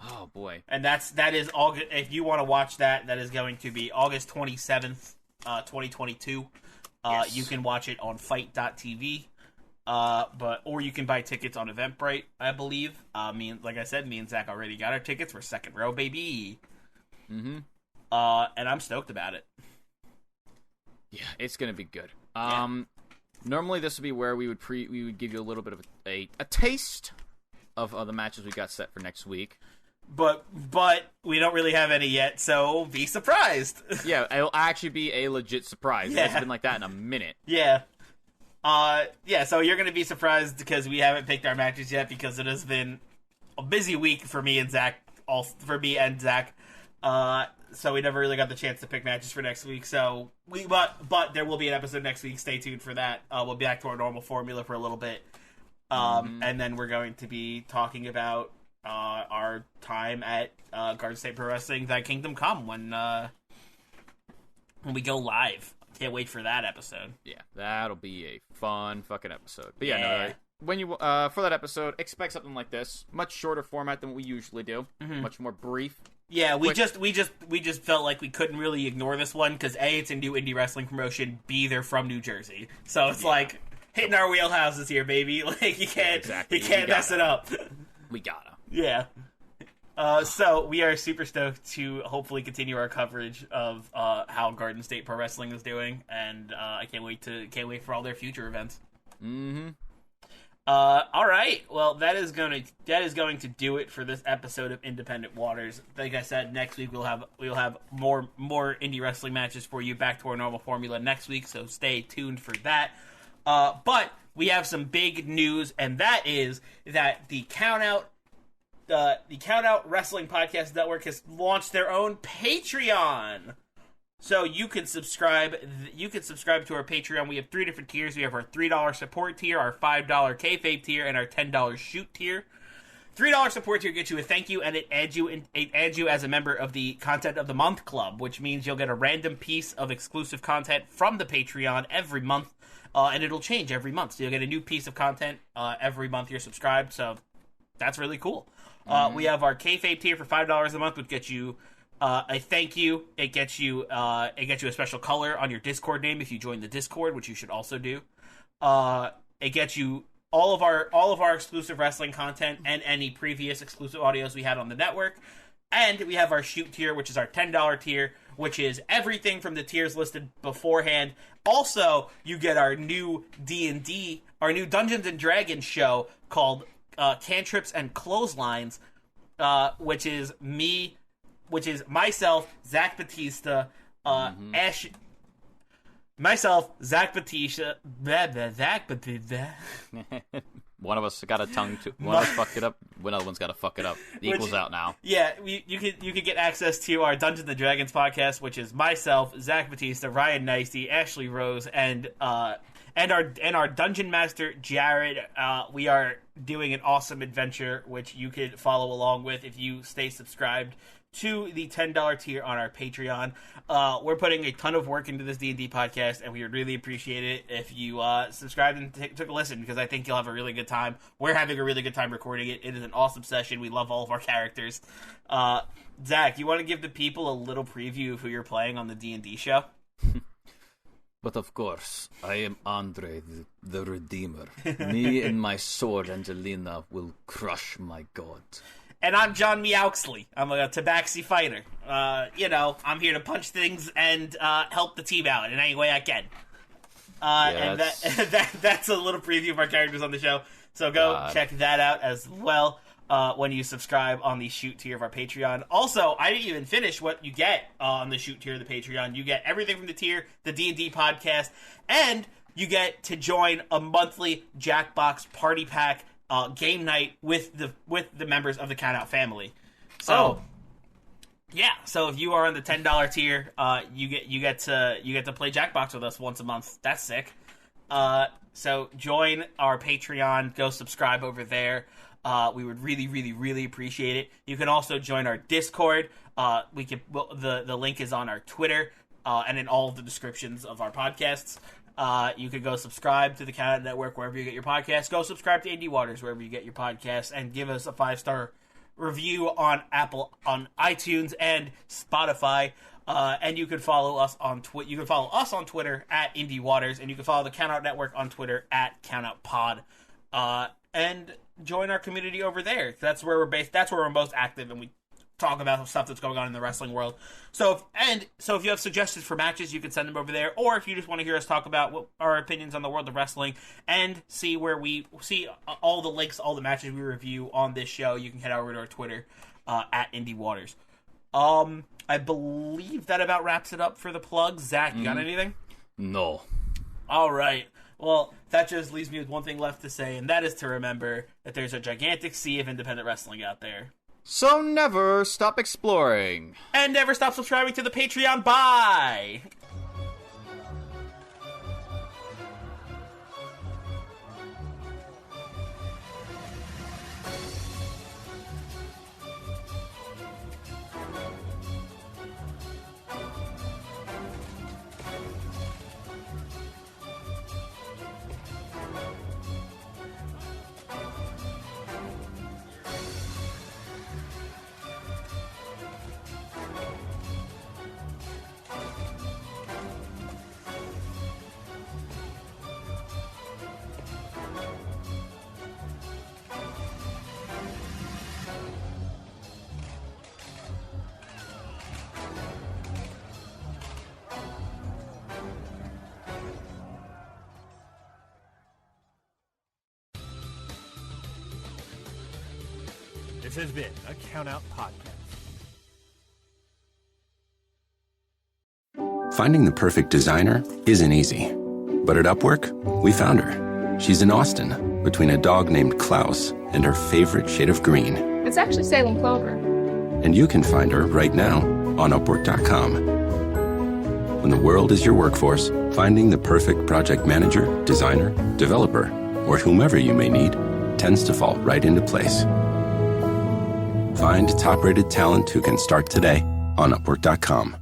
Oh, boy. And that is August. If you want to watch that is going to be August 27th, 2022. Yes. You can watch it on fight.tv. Or you can buy tickets on Eventbrite, I believe. Like I said, me and Zach already got our tickets. We're second row, baby. Mm-hmm. And I'm stoked about it. Yeah, it's gonna be good. Yeah. Normally this would be where we would give you a little bit of a taste of the matches we got set for next week. But we don't really have any yet, so be surprised. Yeah, it'll actually be a legit surprise. Yeah. It hasn't been like that in a minute. Yeah. So you're gonna be surprised because we haven't picked our matches yet because it has been a busy week for me and Zach. So we never really got the chance to pick matches for next week. So but there will be an episode next week. Stay tuned for that. We'll be back to our normal formula for a little bit. And then we're going to be talking about our time at Garden State Pro Wrestling that Kingdom Come when we go live. Can't wait for that episode. Yeah, that'll be a fun fucking episode. But yeah. No, when you for that episode, expect something like this. Much shorter format than what we usually do. Mm-hmm. Much more brief. Yeah, we just felt like we couldn't really ignore this one because A, it's a new indie wrestling promotion. B, they're from New Jersey, so it's like hitting our wheelhouses here, baby. Like you can't mess it up. We gotta. Yeah. So we are super stoked to hopefully continue our coverage of how Garden State Pro Wrestling is doing, and I can't wait for all their future events. Mm-hmm. All right. Well, that is going to do it for this episode of Independent Waters. Like I said, next week we'll have more indie wrestling matches for you, back to our normal formula next week. So stay tuned for that. But we have some big news, and that is that the Countout Wrestling Podcast Network has launched their own Patreon. So you can subscribe to our Patreon. We have 3 different tiers. We have our $3 support tier, our $5 kayfabe tier, and our $10 shoot tier. $3 support tier gets you a thank you, and it adds you as a member of the Content of the Month Club, which means you'll get a random piece of exclusive content from the Patreon every month, and it'll change every month. So you'll get a new piece of content every month you're subscribed. So that's really cool. We have our kayfabe tier for $5 a month, which gets you a thank you. It gets you a special color on your Discord name if you join the Discord, which you should also do. It gets you all of our exclusive wrestling content and any previous exclusive audios we had on the network. And we have our shoot tier, which is our $10 tier, which is everything from the tiers listed beforehand. Also, you get our new D&D, our new Dungeons and Dragons show called Cantrips and Clotheslines, which is myself, Zach Batista, Zach Batista. One of us got a tongue. One of us fucked it up. Another one's got to fuck it up. The equals out now. Yeah, you could get access to our Dungeons and Dragons podcast, which is myself, Zach Batista, Ryan Nicey, Ashley Rose, and our Dungeon Master Jared. We are doing an awesome adventure, which you could follow along with if you stay subscribed to the $10 tier on our Patreon. We're putting a ton of work into this D&D podcast, and we would really appreciate it if you subscribed and took a listen, because I think you'll have a really good time. We're having a really good time recording it. It is an awesome session. We love all of our characters. Zach, you want to give the people a little preview of who you're playing on the D&D show? But of course, I am Andre, the Redeemer. Me and my sword, Angelina, will crush my god. And I'm John Meowxley. I'm a tabaxi fighter. I'm here to punch things and help the team out in any way I can. And that's a little preview of our characters on the show. So go check that out as well when you subscribe on the shoot tier of our Patreon. Also, I didn't even finish what you get on the shoot tier of the Patreon. You get everything from the tier, the D&D podcast, and you get to join a monthly Jackbox party pack game night with the members of the Count Out family. So, so if you are on the $10 tier, you get to play Jackbox with us once a month. That's sick. So join our Patreon. Go subscribe over there. We would really, really, really appreciate it. You can also join our Discord. The link is on our Twitter and in all of the descriptions of our podcasts. You could go subscribe to the Count Out Network wherever you get your podcasts. Go subscribe to Indy Waters wherever you get your podcasts, and give us a 5-star review on iTunes and Spotify. And you can follow us on Twitter. You can follow us on Twitter at Indy Waters, and you can follow the Count Out Network on Twitter at Count Out Pod. And join our community over there. That's where we're based. That's where we're most active, and we talk about stuff that's going on in the wrestling world. So if you have suggestions for matches, you can send them over there. Or if you just want to hear us talk about our opinions on the world of wrestling and see where we see all the links, all the matches we review on this show, you can head over to our Twitter at Indy Waters. I believe that about wraps it up for the plugs. Zach, you got anything? No. All right. Well, that just leaves me with one thing left to say, and that is to remember that there's a gigantic sea of independent wrestling out there. So never stop exploring. And never stop subscribing to the Patreon. Bye! This has been a Count Out podcast. Finding the perfect designer isn't easy. But at Upwork, we found her. She's in Austin, between a dog named Klaus and her favorite shade of green. It's actually Salem Clover. And you can find her right now on Upwork.com. When the world is your workforce, finding the perfect project manager, designer, developer, or whomever you may need tends to fall right into place. Find top-rated talent who can start today on Upwork.com.